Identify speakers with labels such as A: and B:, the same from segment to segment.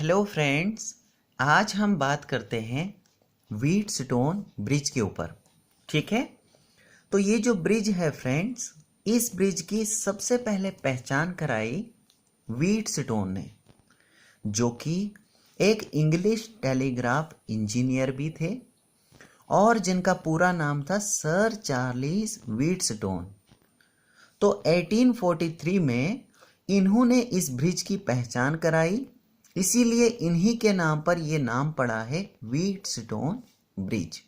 A: Hello friends, आज हम बात करते हैं व्हीटस्टोन ब्रिज के ऊपर। ठीक है, तो ये जो ब्रिज है फ्रेंड्स, इस ब्रिज की सबसे पहले पहचान कराई व्हीटस्टोन ने, जो कि एक इंग्लिश टेलीग्राफ इंजीनियर भी थे और जिनका पूरा नाम था सर चार्ल्स व्हीटस्टोन। तो 1843 में इन्होंने इस ब्रिज की पहचान कराई, इसीलिए इन्हीं के नाम पर यह नाम पड़ा है व्हीटस्टोन ब्रिज।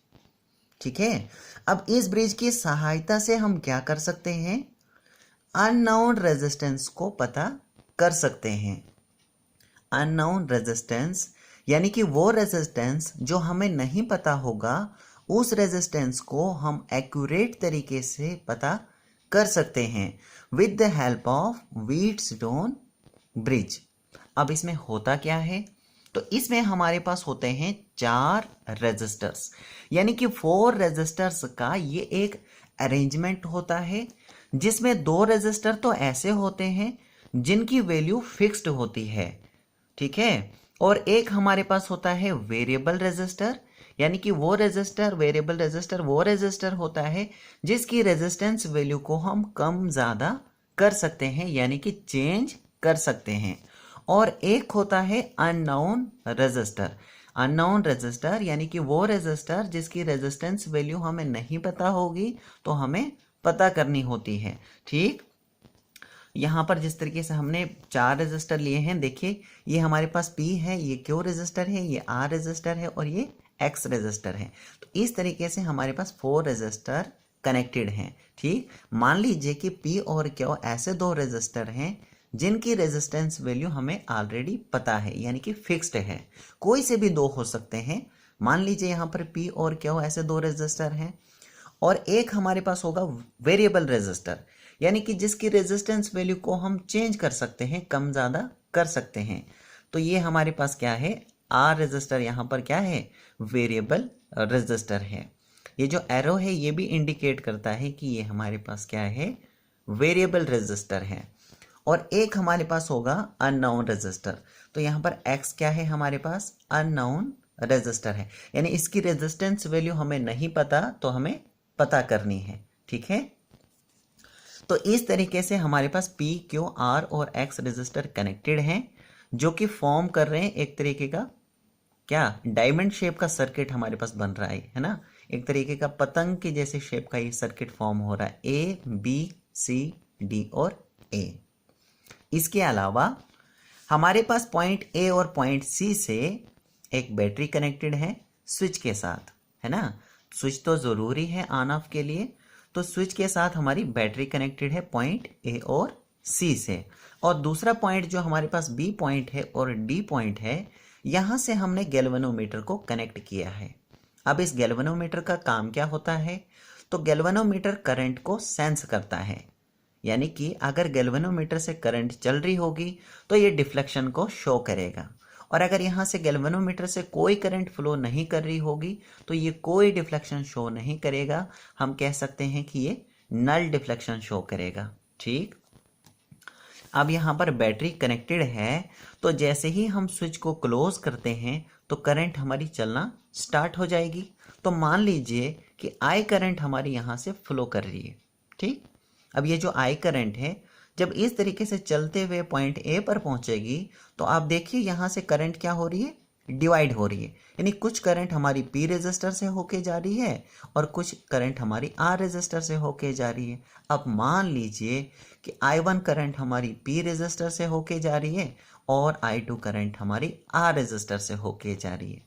A: ठीक है, अब इस ब्रिज की सहायता से हम क्या कर सकते हैं? अननोन रेजिस्टेंस को पता कर सकते हैं। अननोन रेजिस्टेंस यानी कि वो रेजिस्टेंस जो हमें नहीं पता होगा, उस रेजिस्टेंस को हम एक्यूरेट तरीके से पता कर सकते हैं with the help of Wheatstone bridge. अब इसमें होता क्या है? तो इसमें हमारे पास होते हैं 4 रेजिस्टर्स, यानी कि 4 रेजिस्टर्स का ये एक अरेंजमेंट होता है, जिसमें 2 रेजिस्टर तो ऐसे होते हैं जिनकी वैल्यू फिक्स्ड होती है। ठीक है, और एक हमारे पास होता है वेरिएबल रेजिस्टर, यानी कि वो रेजिस्टर, वेरिएबल रेजिस्टर वो रेजिस्टर होता है जिसकी रेजिस्टेंस वैल्यू को हम कम ज़्यादा कर सकते हैं, यानी कि चेंज कर सकते हैं। और एक होता है अननोन रेजिस्टर। अननोन रेजिस्टर यानी कि वो रेजिस्टर जिसकी रेजिस्टेंस वैल्यू हमें नहीं पता होगी, तो हमें पता करनी होती है। ठीक, यहाँ पर जिस तरीके से हमने 4 रेजिस्टर लिए हैं, देखिए ये हमारे पास P है, ये Q रेजिस्टर है, ये R रेजिस्टर है और ये X रेजिस्टर है। तो इस तरीके से हमारे पास 4 रेजिस्टर कनेक्टेड हैं। ठीक, मान लीजिए कि P और Q ऐसे 2 रेजिस्टर हैं जिनकी रेजिस्टेंस वैल्यू हमें ऑलरेडी पता है, यानी कि फिक्स्ड है। कोई से भी 2 हो सकते हैं। मान लीजिए यहाँ पर P और Q ऐसे 2 रेजिस्टर हैं और एक हमारे पास होगा वेरिएबल रेजिस्टर, यानी कि जिसकी रेजिस्टेंस वैल्यू को हम चेंज कर सकते हैं, कम ज़्यादा कर सकते हैं। तो ये हमारे पास क्या है? आर रेजिस्टर यहाँ पर क्या है? वेरिएबल रेजिस्टर है। ये जो एरो है ये भी इंडिकेट करता है कि ये हमारे पास क्या है? वेरिएबल रेजिस्टर है। और एक हमारे पास होगा अननोन रेजिस्टर। तो यहाँ पर एक्स क्या है? हमारे पास अननोन रेजिस्टर है, यानी इसकी रेजिस्टेंस वैल्यू हमें नहीं पता, तो हमें पता करनी है। ठीक है, तो इस तरीके से हमारे पास P, Q, R और X रेजिस्टर कनेक्टेड हैं, जो कि फॉर्म कर रहे हैं एक तरीके का क्या डायमंड शेप का सर्किट हमारे पास बन रहा है ना। एक तरीके का पतंग के जैसे शेप का ये सर्किट फॉर्म हो रहा है, A, B, C, D और A। इसके अलावा हमारे पास पॉइंट A और पॉइंट C से एक बैटरी कनेक्टेड है स्विच के साथ, है ना। स्विच तो ज़रूरी है ऑन ऑफ के लिए, तो स्विच के साथ हमारी बैटरी कनेक्टेड है पॉइंट A और C से। और दूसरा पॉइंट जो हमारे पास B पॉइंट है और D पॉइंट है, यहाँ से हमने गैल्वेनोमीटर को कनेक्ट किया है। अब इस गैल्वेनोमीटर का काम क्या होता है? तो गैल्वेनोमीटर करंट को सेंस करता है, यानी कि अगर गैल्वेनोमीटर से करंट चल रही होगी तो ये डिफ्लेक्शन को शो करेगा, और अगर यहाँ से गैल्वेनोमीटर से कोई करंट फ्लो नहीं कर रही होगी तो ये कोई डिफ्लेक्शन शो नहीं करेगा। हम कह सकते हैं कि ये नल डिफ्लेक्शन शो करेगा। ठीक, अब यहाँ पर बैटरी कनेक्टेड है, तो जैसे ही हम स्विच को क्लोज करते हैं तो करंट हमारी चलना स्टार्ट हो जाएगी। तो मान लीजिए कि आई करंट हमारी यहाँ से फ्लो कर रही है। ठीक, अब ये जो आई करंट है जब इस तरीके से चलते हुए पॉइंट ए पर पहुंचेगी, तो आप देखिए यहाँ से करंट क्या हो रही है? डिवाइड हो रही है, यानी कुछ करंट हमारी पी रेजिस्टर से होके जा रही है और कुछ करंट हमारी आर रेजिस्टर से होके जा रही है। अब मान लीजिए कि I1 करंट हमारी पी रेजिस्टर से होके जा रही है और I2 करंट हमारी आर रेजिस्टर से होके जा रही है।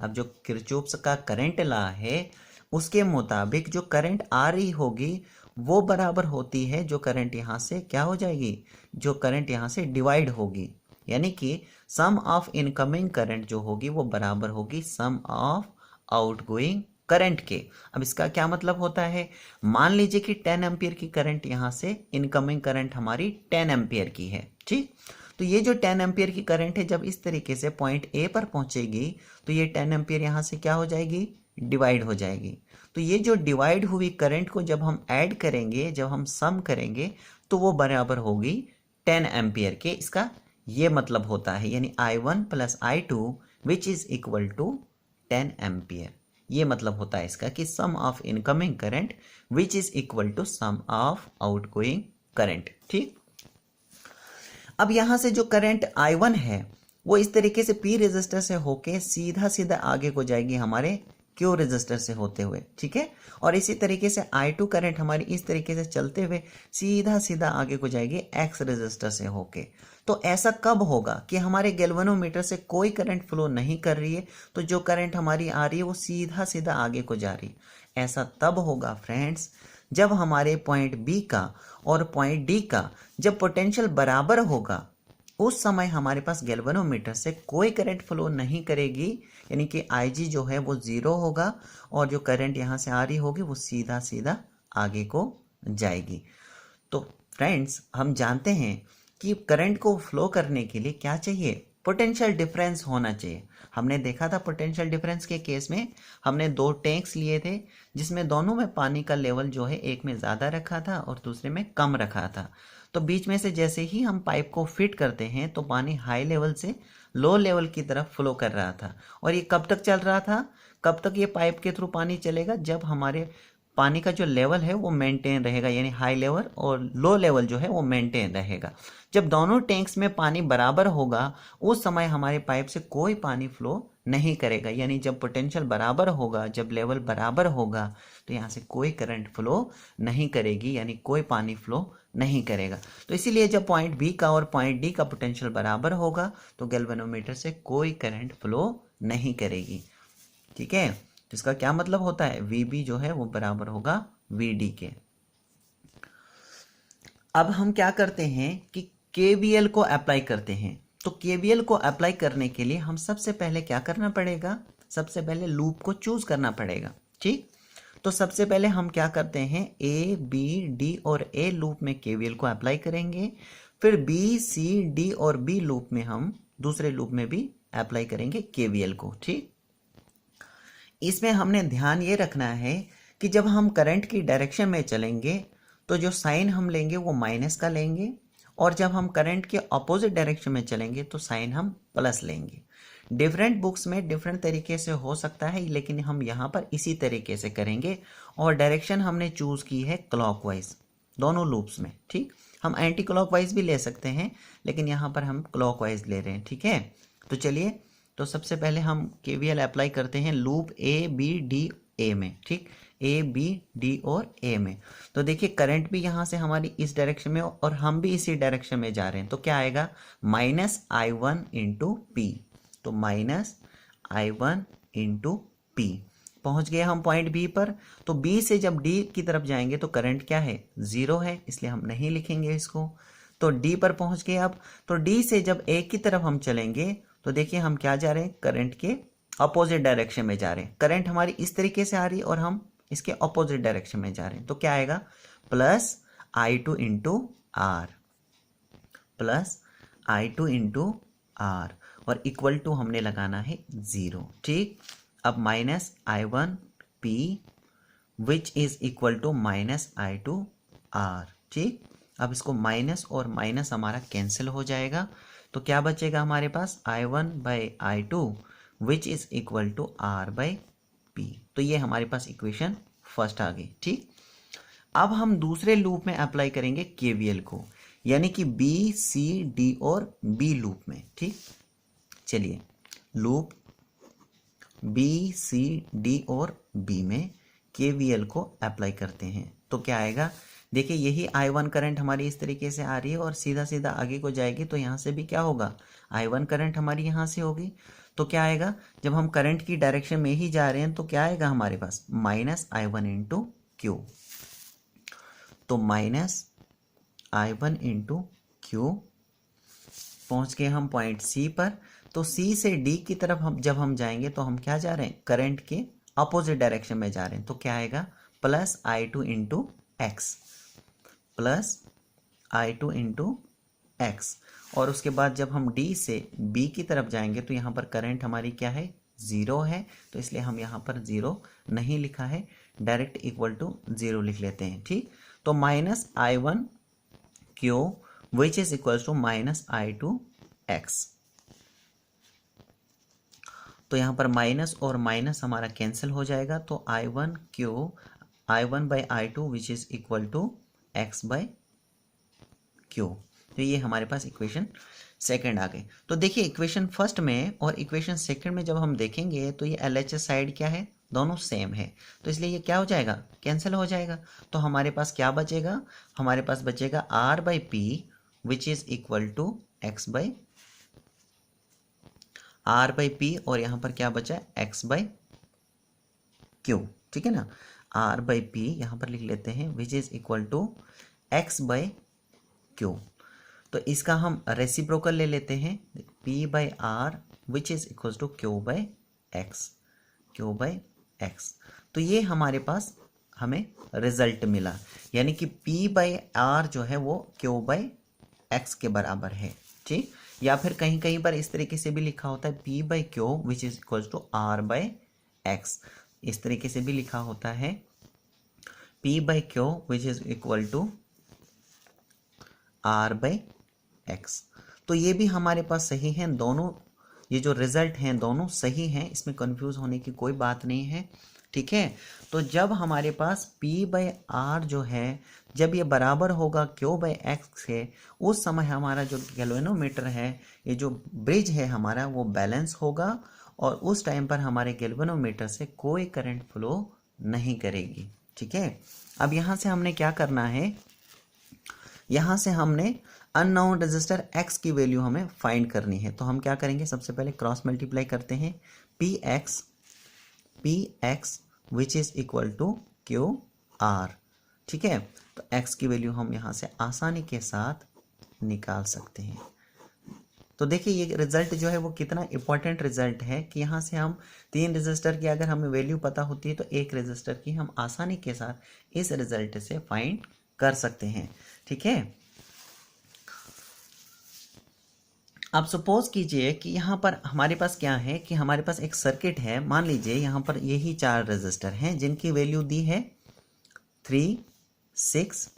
A: अब जो किरचॉफ्स का करंट लॉ है उसके मुताबिक जो करंट आ रही होगी वो बराबर होती है जो करंट यहाँ से क्या हो जाएगी? जो करंट यहाँ से डिवाइड होगी, यानी कि सम ऑफ इनकमिंग करंट जो होगी वो बराबर होगी सम ऑफ आउटगोइंग करंट के। अब इसका क्या मतलब होता है? मान लीजिए कि 10 एम्पियर की करंट यहाँ से इनकमिंग करंट हमारी 10 एम्पियर की है। ठीक, तो ये जो 10 एम्पियर की करंट है जब इस तरीके से पॉइंट ए पर पहुंचेगी तो ये 10 एम्पियर यहाँ से क्या हो जाएगी? डिवाइड हो जाएगी। तो ये जो डिवाइड हुई करंट को जब हम ऐड करेंगे, जब हम सम करेंगे, तो वो बराबर होगी 10 एम्पियर के। इसका ये मतलब होता है, यानी I1 plus I2 which is equal to 10 ampere. ये मतलब होता है इसका कि sum of incoming current which is equal to sum of outgoing current. ठीक, अब यहां से जो करंट I1 है वो इस तरीके से P रेजिस्टर से होके सीधा सीधा आगे को जाएगी हमारे Q रेजिस्टर से होते हुए। ठीक है, और इसी तरीके से I2 करंट हमारी इस तरीके से चलते हुए सीधा सीधा आगे को जाएगी X रेजिस्टर से होके। तो ऐसा कब होगा कि हमारे गैल्वेनोमीटर से कोई करंट फ्लो नहीं कर रही है, तो जो करंट हमारी आ रही है वो सीधा सीधा आगे को जा रही है। ऐसा तब होगा फ्रेंड्स जब हमारे पॉइंट बी का और पॉइंट डी का जब पोटेंशियल बराबर होगा, उस समय हमारे पास गैल्वेनोमीटर से कोई करंट फ्लो नहीं करेगी, यानी कि IG जो है वो 0 होगा और जो करंट यहाँ से आ रही होगी वो सीधा सीधा आगे को जाएगी। तो फ्रेंड्स हम जानते हैं कि करंट को फ्लो करने के लिए क्या चाहिए, पोटेंशियल डिफरेंस होना चाहिए। हमने देखा था पोटेंशियल डिफरेंस के केस में हमने दो टैंक्स लिए थे जिसमें दोनों में पानी का लेवल जो है एक में ज़्यादा रखा था और दूसरे में कम रखा था। तो बीच में से जैसे ही हम पाइप को फिट करते हैं तो पानी हाई लेवल से लो लेवल की तरफ फ्लो कर रहा था। और ये कब तक चल रहा था, कब तक ये पाइप के थ्रू पानी चलेगा, जब हमारे पानी का जो लेवल है वो मेंटेन रहेगा, यानी हाई लेवल और लो लेवल जो है वो मेंटेन रहेगा। जब दोनों टैंक्स में पानी बराबर होगा उस समय हमारे पाइप से कोई पानी फ्लो नहीं करेगा, यानी जब पोटेंशियल बराबर होगा, जब लेवल बराबर होगा तो यहाँ से कोई करंट फ्लो नहीं करेगी, यानी कोई पानी फ्लो नहीं करेगा। तो इसीलिए जब पॉइंट बी का और पॉइंट डी का पोटेंशियल बराबर होगा तो गैल्वेनोमीटर से कोई करंट फ्लो नहीं करेगी। ठीक है, तो इसका क्या मतलब होता है, VB जो है वो बराबर होगा VD के। अब हम क्या करते हैं कि KVL को अप्लाई करते हैं। तो KVL को अप्लाई करने के लिए हम सबसे पहले क्या करना पड़ेगा, सबसे पहले लूप को चूज करना पड़ेगा। ठीक, तो सबसे पहले हम क्या करते हैं A, B, D और A लूप में KVL को अप्लाई करेंगे, फिर B, C, D और B लूप में हम दूसरे लूप में भी अप्लाई करेंगे KVL को। ठीक, इसमें हमने ध्यान ये रखना है कि जब हम करंट की डायरेक्शन में चलेंगे तो जो साइन हम लेंगे वो माइनस का लेंगे, और जब हम करंट के अपोजिट डायरेक्शन में चलेंगे तो साइन हम प्लस लेंगे। डिफरेंट बुक्स में डिफरेंट तरीके से हो सकता है, लेकिन हम यहाँ पर इसी तरीके से करेंगे। और डायरेक्शन हमने चूज की है क्लॉकवाइज दोनों लूप्स में। ठीक, हम एंटी क्लॉकवाइज भी ले सकते हैं लेकिन यहाँ पर हम क्लॉकवाइज ले रहे हैं। ठीक है, तो चलिए, तो सबसे पहले हम KVL अप्लाई करते हैं loop A, B, D, A में। ठीक, A, B, D और A में। तो देखिए करंट भी यहाँ से हमारी इस डायरेक्शन में और हम भी इसी डायरेक्शन में जा रहे हैं, तो क्या आएगा -I1 इंटू P। तो -I1 इंटू P। पहुंच गए हम पॉइंट B पर। तो B से जब D की तरफ जाएंगे तो करंट क्या है, 0 है, इसलिए हम नहीं लिखेंगे इसको। तो D पर पहुंच गए अब। तो D से जब A की तरफ हम चलेंगे तो देखिए हम क्या जा रहे हैं, करंट के अपोजिट डायरेक्शन में जा रहे हैं। करंट हमारी इस तरीके से आ रही है और हम इसके अपोजिट डायरेक्शन में जा रहे हैं, तो क्या आएगा +I2 into R, +I2 into R, और इक्वल टू हमने लगाना है 0। ठीक, अब -I1 P which is equal to -I2 R। ठीक, अब इसको माइनस और माइनस हमारा कैंसिल हो जाएगा, तो क्या बचेगा हमारे पास I1/I2 which is equal to R/P। तो ये हमारे पास इक्वेशन फर्स्ट आ गई। ठीक, अब हम दूसरे लूप में अप्लाई करेंगे KVL को, यानी कि B, C, D और B लूप में। ठीक, चलिए लूप B, C, D और B में KVL को अप्लाई करते हैं। तो क्या आएगा, देखिए यही I1 करंट हमारी इस तरीके से आ रही है और सीधा सीधा आगे को जाएगी, तो यहाँ से भी क्या होगा, I1 करंट हमारी यहाँ से होगी। तो क्या आएगा, जब हम करंट की डायरेक्शन में ही जा रहे हैं तो क्या आएगा हमारे पास -I1 इंटू Q। तो -I1 इंटू Q। पहुँच गए हम पॉइंट C पर। तो C से D की तरफ हम जब हम जाएंगे तो हम क्या जा रहे हैं, करंट के अपोजिट डायरेक्शन में जा रहे हैं, तो क्या आएगा +I2 into X, +I2 into X। और उसके बाद जब हम D से B की तरफ जाएंगे तो यहाँ पर करंट हमारी क्या है, 0 है, तो इसलिए हम यहाँ पर 0 नहीं लिखा है, डायरेक्ट इक्वल टू 0 लिख लेते हैं। ठीक, तो -I1 Q which is equal to -I2 X. तो यहाँ पर माइनस और माइनस हमारा कैंसिल हो जाएगा, तो I1 by I2 which is equal to X by Q. तो ये हमारे पास इक्वेशन सेकंड आ गई। तो देखिए इक्वेशन फर्स्ट में और इक्वेशन सेकंड में जब हम देखेंगे तो ये LHS साइड क्या है, दोनों सेम है, तो इसलिए ये क्या हो जाएगा, कैंसिल हो जाएगा। तो हमारे पास क्या बचेगा, हमारे पास बचेगा R by P which is equal to X by R by P, और यहाँ पर क्या बचा है, एक्स बाई क्यू। ठीक है ना, R बाई पी यहाँ पर लिख लेते हैं which is equal to X by Q. तो इसका हम रेसिप्रोकल ले लेते हैं, P by R which is equal to Q by X, Q by X. तो ये हमारे पास हमें रिजल्ट मिला, यानी कि P बाई आर जो है वो क्यू बाई एक्स के बराबर है। ठीक, या फिर कहीं कहीं पर इस तरीके से भी लिखा होता है P by Q which is equal to R by X, इस तरीके से भी लिखा होता है P by Q which is equal to R by X. तो ये भी हमारे पास सही है, दोनों ये जो रिजल्ट हैं दोनों सही हैं, इसमें कंफ्यूज होने की कोई बात नहीं है। ठीक है, तो जब हमारे पास P बाई आर जो है जब ये बराबर होगा Q बाई एक्स के, उस समय हमारा जो गैल्वेनोमीटर है, ये जो ब्रिज है हमारा, वो बैलेंस होगा और उस टाइम पर हमारे गैल्वेनोमीटर से कोई करंट फ्लो नहीं करेगी। ठीक है, अब यहाँ से हमने क्या करना है, यहाँ से हमने अननोन रेजिस्टर X की वैल्यू हमें फाइंड करनी है। तो हम क्या करेंगे, सबसे पहले क्रॉस मल्टीप्लाई करते हैं, Px which is equal to QR। ठीक है, तो X की वैल्यू हम यहाँ से आसानी के साथ निकाल सकते हैं। तो देखिए ये रिजल्ट जो है वो कितना इंपॉर्टेंट रिजल्ट है कि यहाँ से हम 3 रेजिस्टर की अगर हमें वैल्यू पता होती है तो एक रेजिस्टर की हम आसानी के साथ इस रिजल्ट से फाइंड कर सकते हैं। ठीक है, अब सपोज कीजिए कि यहाँ पर हमारे पास क्या है कि हमारे पास एक सर्किट है, मान लीजिए यहाँ पर यही 4 रेजिस्टर हैं जिनकी वैल्यू दी है 3, 6,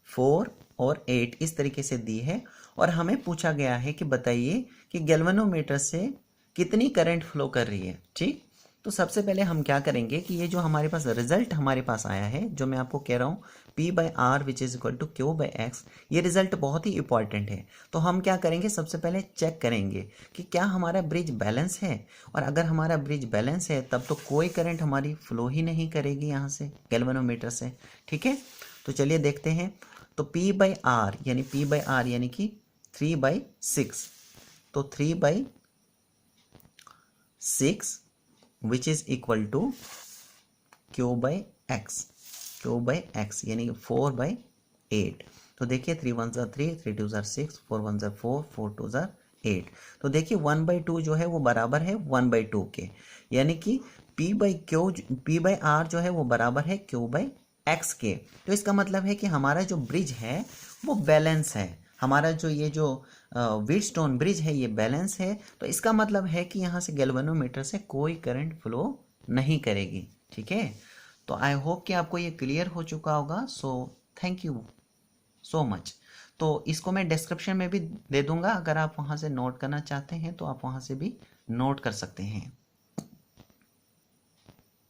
A: 4 और 8 इस तरीके से दी है, और हमें पूछा गया है कि बताइए कि गैल्वेनोमीटर से कितनी करंट फ्लो कर रही है। ठीक, तो सबसे पहले हम क्या करेंगे कि ये जो हमारे पास रिजल्ट हमारे पास आया है, जो मैं आपको कह रहा हूँ P by R which is equal to Q by X, ये रिजल्ट बहुत ही इंपॉर्टेंट है। तो हम क्या करेंगे, सबसे पहले चेक करेंगे कि क्या हमारा ब्रिज बैलेंस है, और अगर हमारा ब्रिज बैलेंस है तब तो कोई करंट हमारी फ्लो ही नहीं करेगी यहाँ से गैल्वेनोमीटर से। ठीक है, तो चलिए देखते हैं। तो P बाई आर यानी कि 3 बाई 6, तो 3 by 6 which is equal to Q by X यानी 4 बाई 8। तो देखिए 3 1 3, 3 2 6, 4 1 4, 4 2 8। तो देखिए 1 बाई 2 जो है वो बराबर है 1 बाई 2 के, यानी कि P बाई आर जो है वो बराबर है Q बाई एक्स के। तो इसका मतलब है कि हमारा जो ब्रिज है वो बैलेंस है, हमारा जो ये जो व्हीटस्टोन ब्रिज है ये बैलेंस है। तो इसका मतलब है कि यहाँ से गैल्वेनोमीटर से कोई करंट फ्लो नहीं करेगी। ठीक है, तो आई होप कि आपको ये क्लियर हो चुका होगा। So thank you so much. तो इसको मैं डिस्क्रिप्शन में भी दे दूंगा, अगर आप वहाँ से नोट करना चाहते हैं तो आप वहाँ से भी नोट कर सकते हैं।